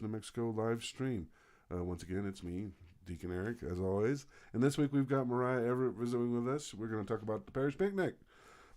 New Mexico live stream. Once again, it's me, Deacon Eric, as always. And this week we've got Mariah Everett visiting with us. We're going to talk about the parish picnic.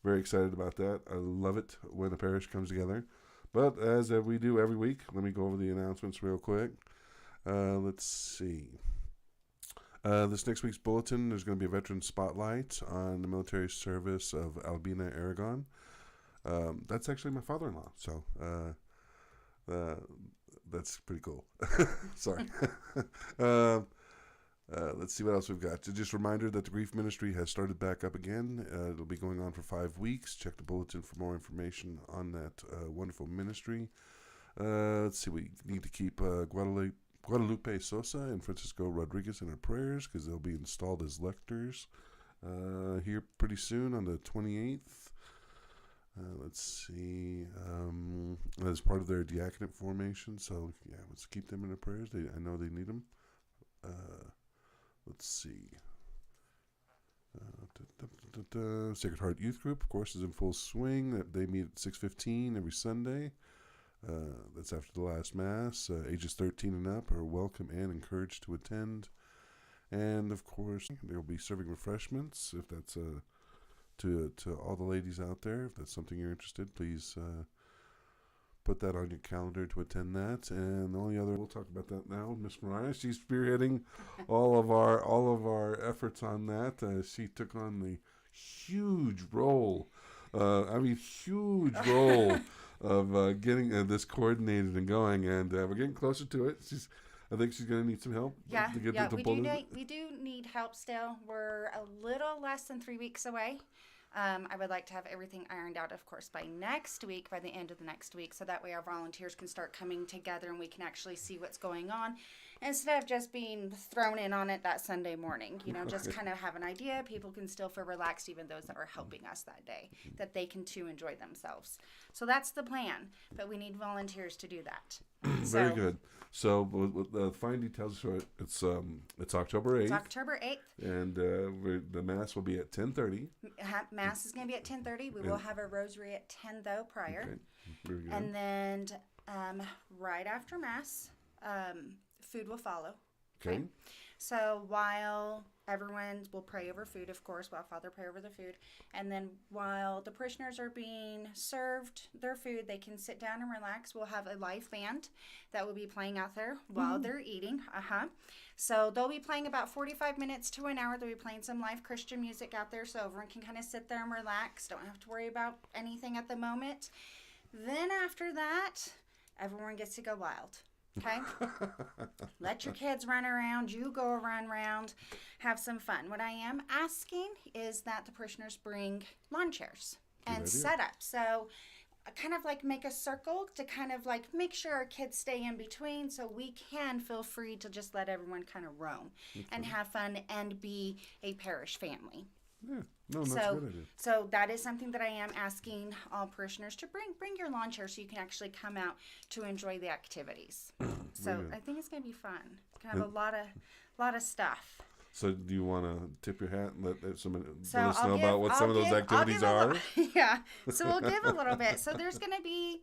Very excited about that. I love it when a parish comes together. But as we do every week, let me go over the announcements real quick. Let's see. This next week's bulletin, there's going to be a veteran spotlight on the military service of Albina, Aragon. That's actually my father-in-law, so that's pretty cool. Sorry. Let's see what else we've got. Just a reminder that the grief ministry has started back up again. It'll be going on for 5 weeks. Check the bulletin for more information on that wonderful ministry. Let's see. We need to keep Guadalupe Sosa and Francisco Rodriguez in our prayers because they'll be installed as lectors here pretty soon on the 28th. Let's see. As part of their diaconate formation, so yeah, let's keep them in our prayers. I know they need them. Let's see. Sacred Heart Youth Group, of course, is in full swing. They meet at 6:15 every Sunday. That's after the last Mass. Ages 13 and up are welcome and encouraged to attend. And of course, they'll be serving refreshments. If that's to all the ladies out there, if that's something you're interested, please put that on your calendar to attend that. And the only other, we'll talk about that now. Miss Mariah, she's spearheading all of our efforts on that. She took on the huge role. Huge role of getting this coordinated and going, and we're getting closer to it. I think she's going to need some help. Yeah, to get we do need help still. We're a little less than 3 weeks away. I would like to have everything ironed out, of course, by next week, by the end of the next week, so that way our volunteers can start coming together and we can actually see what's going on instead of just being thrown in on it that Sunday morning. Just kind of have an idea. People can still feel relaxed, even those that are helping us that day, that they can too enjoy themselves. So that's the plan, but we need volunteers to do that. Very good. So the fine details for it, it's October 8th. It's October 8th. And the Mass will be at 10:30. Mass is going to be at 10:30. We will have a rosary at 10, though, prior. Okay. Very good. And then right after Mass, food will follow. Okay. So while everyone will pray over food, of course, while Father pray over the food, and then while the parishioners are being served their food, they can sit down and relax. We'll have a live band that will be playing out there while they're eating. So they'll be playing about 45 minutes to an hour. They'll be playing some live Christian music out there, so everyone can kind of sit there and relax. Don't have to worry about anything at the moment. Then after that, everyone gets to go wild. Okay? Let your kids run around. You go around, have some fun. What I am asking is that the parishioners bring lawn chairs and set up. So kind of like make a circle to kind of like make sure our kids stay in between so we can feel free to just let everyone kind of roam and have fun and be a parish family. Yeah. No, that's a good idea. So that is something that I am asking all parishioners to bring. Bring your lawn chair so you can actually come out to enjoy the activities. So I think it's going to be fun. Kind of a lot of stuff. So do you want to tip your hat and let us know about what some of those activities are? Yeah. So we'll give a little bit. So there's going to be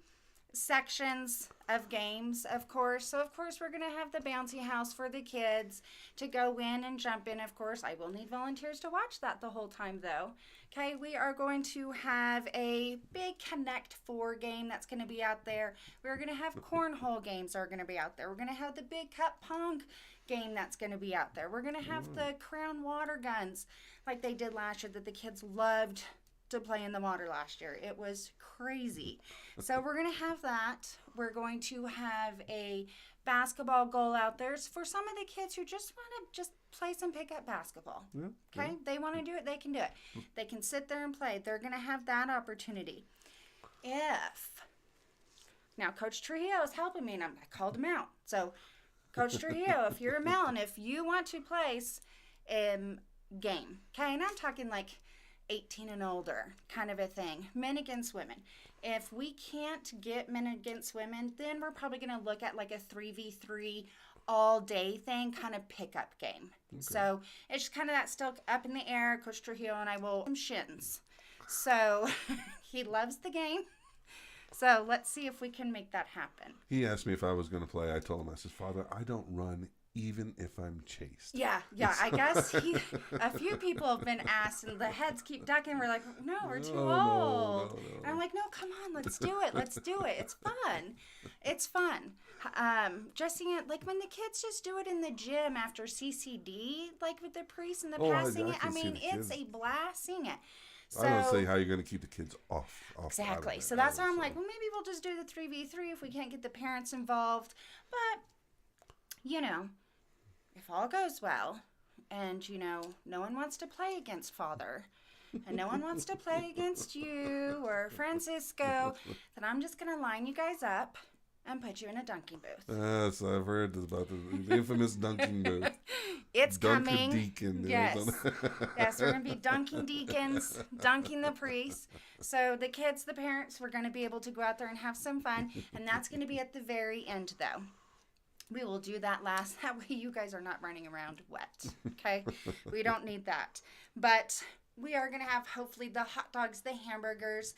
sections of games, of course. So, of course, we're going to have the bouncy house for the kids to go in and jump in, of course. I will need volunteers to watch that the whole time, though. Okay, we are going to have a big Connect 4 game that's going to be out there. We're going to have cornhole games that are going to be out there. We're going to have the big cup pong game that's going to be out there. We're going to have the crown water guns like they did last year that the kids loved to play in the water last year. It was crazy. So we're going to have that. We're going to have a basketball goal out there for some of the kids who just want to just play some pickup basketball. Yeah, okay? Yeah. They want to do it, they can do it. They can sit there and play. They're going to have that opportunity. Now Coach Trujillo is helping me, and I called him out. So Coach Trujillo, if you're a male and if you want to place game, okay? And I'm talking like 18 and older kind of a thing. Men against women. If we can't get men against women, then we're probably going to look at like a 3v3 all day thing, kind of pickup game. Okay. So it's just kind of that still up in the air. Coach Trujillo and I will shins. So he loves the game. So let's see if we can make that happen. He asked me if I was going to play. I told him, I said, Father, I don't run even if I'm chased. Yeah. I guess a few people have been asked, and the heads keep ducking. We're like, no, we're too old. No. And I'm like, no, come on, let's do it. It's fun. It's fun. Just seeing it, like when the kids just do it in the gym after CCD, like with the priest and the passing it. I mean, it's a blast seeing it. So, I don't say how you're going to keep the kids off. Exactly. So that's why I'm like, well, maybe we'll just do the 3v3 if we can't get the parents involved. But, if all goes well, and, no one wants to play against Father, and no one wants to play against you or Francisco, then I'm just going to line you guys up and put you in a dunking booth. Yes, I've heard about the infamous dunking booth. It's Dunker coming. Deacon. Yes. Yes, we're going to be dunking deacons, dunking the priests. So the kids, the parents, we're going to be able to go out there and have some fun. And that's going to be at the very end, though. We will do that last. That way you guys are not running around wet. Okay? We don't need that. But we are going to have, hopefully, the hot dogs, the hamburgers.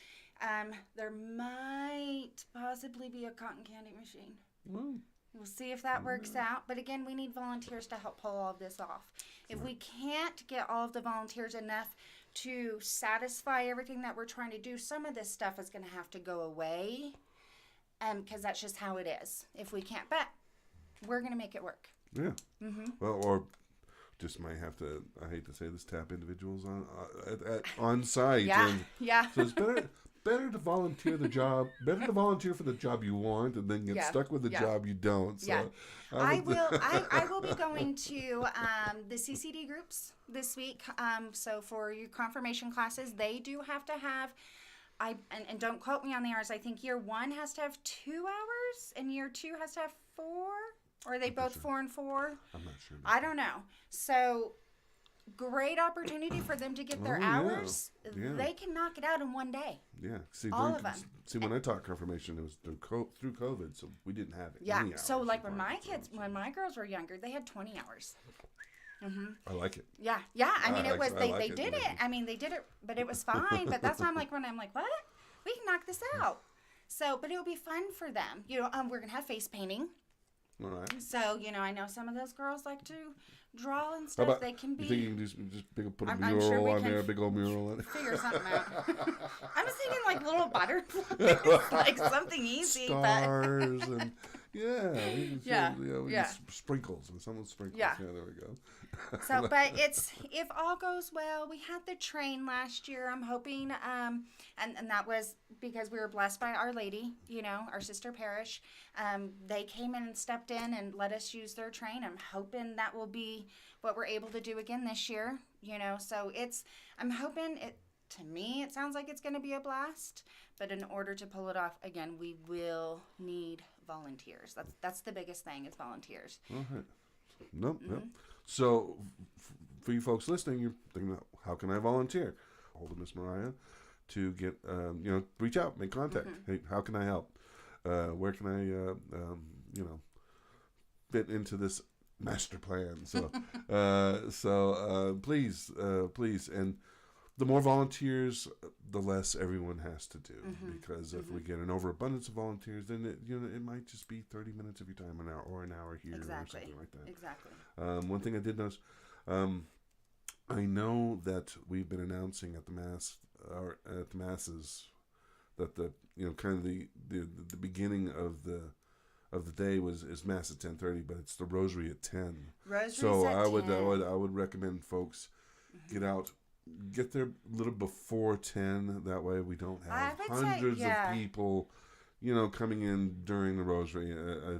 There might possibly be a cotton candy machine. Mm. We'll see if that works out. But again, we need volunteers to help pull all of this off. If we can't get all of the volunteers enough to satisfy everything that we're trying to do, some of this stuff is going to have to go away. Because that's just how it is. If we can't, but we're going to make it work. Yeah. Mm-hmm. Well, or just might have to, I hate to say this, tap individuals on site. Yeah. And Yeah. so it's better to volunteer for the job you want and then get stuck with the job you don't. So I will be going to the CCD groups this week. So for your confirmation classes, they do have to have, and don't quote me on the hours, I think year 1 has to have 2 hours and year 2 has to have 4. Or are they both 4 and 4? I'm not sure. I don't know. So great opportunity for them to get their hours. Yeah. They can knock it out in one day. Yeah. See, all of them. See, when I taught confirmation, it was through COVID, so we didn't have it. Yeah. So like when my girls were younger, they had 20 hours. Mm-hmm. I like it. Yeah. I mean, they did it. I mean, they did it, but it was fine. But that's why I'm like, what? We can knock this out. So, but it'll be fun for them. We're gonna have face painting. All right. So, I know some of those girls like to draw and stuff. They can be. You think you can just put a mural on there, a big old mural on it? Figure something out. I was thinking like little butterflies, like something easy. Stars and sprinkles and someone's sprinkles. Yeah, there we go. So, but if all goes well, we had the train last year. I'm hoping, and that was because we were blessed by Our Lady, our sister parish. They came in and stepped in and let us use their train. I'm hoping that will be what we're able to do again this year. So I'm hoping it. To me, it sounds like it's going to be a blast. But in order to pull it off, again, we will need volunteers. That's the biggest thing is volunteers. All right. Nope. So, for you folks listening, you're thinking, how can I volunteer? Hold of Miss Mariah to get, reach out, make contact. Mm-hmm. Hey, how can I help? Where can I, fit into this master plan? So, please, and the more volunteers, the less everyone has to do. Mm-hmm. Because if we get an overabundance of volunteers, then it might just be 30 minutes of your time, an hour here, or something like that. Exactly. One thing I did notice, I know that we've been announcing at the masses that the beginning of the day is mass at 10:30, but it's the rosary at 10. Rosary's at 10. I would recommend folks get out. Get there a little before 10. That way we don't have hundreds of people, coming in during the rosary. I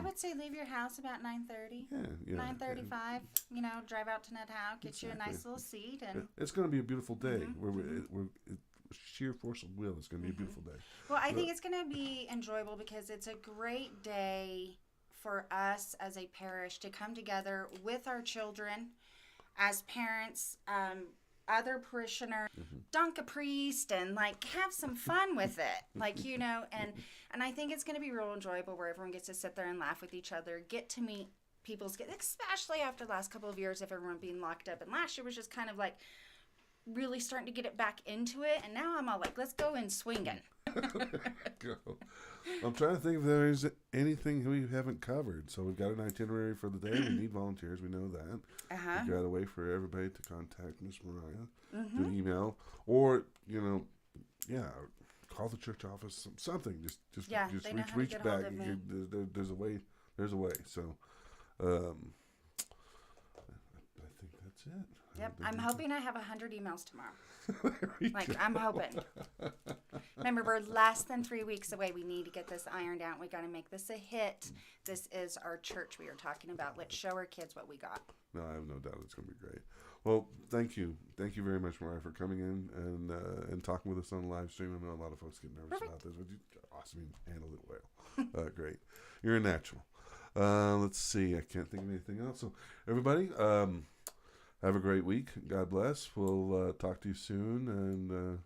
would say leave your house about 9:30. Yeah. 9:35. Drive out to Ned Howe, get you a nice little seat, and it's going to be a beautiful day. Mm-hmm. We're sheer force of will. It's going to be a beautiful day. Well, I think it's going to be enjoyable because it's a great day for us as a parish to come together with our children, as parents. Other parishioners, dunk a priest, and have some fun with it, and I think it's going to be real enjoyable where everyone gets to sit there and laugh with each other, get to meet people's, especially after the last couple of years of everyone being locked up, and last year was just kind of really starting to get it back into it, and now I'm all let's go in swinging. Go. I'm trying to think if there's anything we haven't covered. So we've got an itinerary for the day. We need volunteers. We know that. Uh-huh. We've got a way for everybody to contact Miss Mariah, do an email, or call the church office. Something. Just they know how to reach get back. hold of me. There's a way. There's a way. So, I think that's it. Yep. I'm hoping I have 100 emails tomorrow. Go. I'm hoping. Remember, we're less than 3 weeks away. We need to get this ironed out. We got to make this a hit. This is our church we were talking about. Let's show our kids what we got. No, I have no doubt it's going to be great. Well, thank you very much, Mariah, for coming in and talking with us on the live stream. I know a lot of folks get nervous about this, but you awesome, you handled it well. Great, you're a natural. Let's see, I can't think of anything else. So, everybody, have a great week. God bless. We'll talk to you soon, and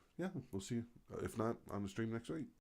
we'll see you. If not, on the stream next week.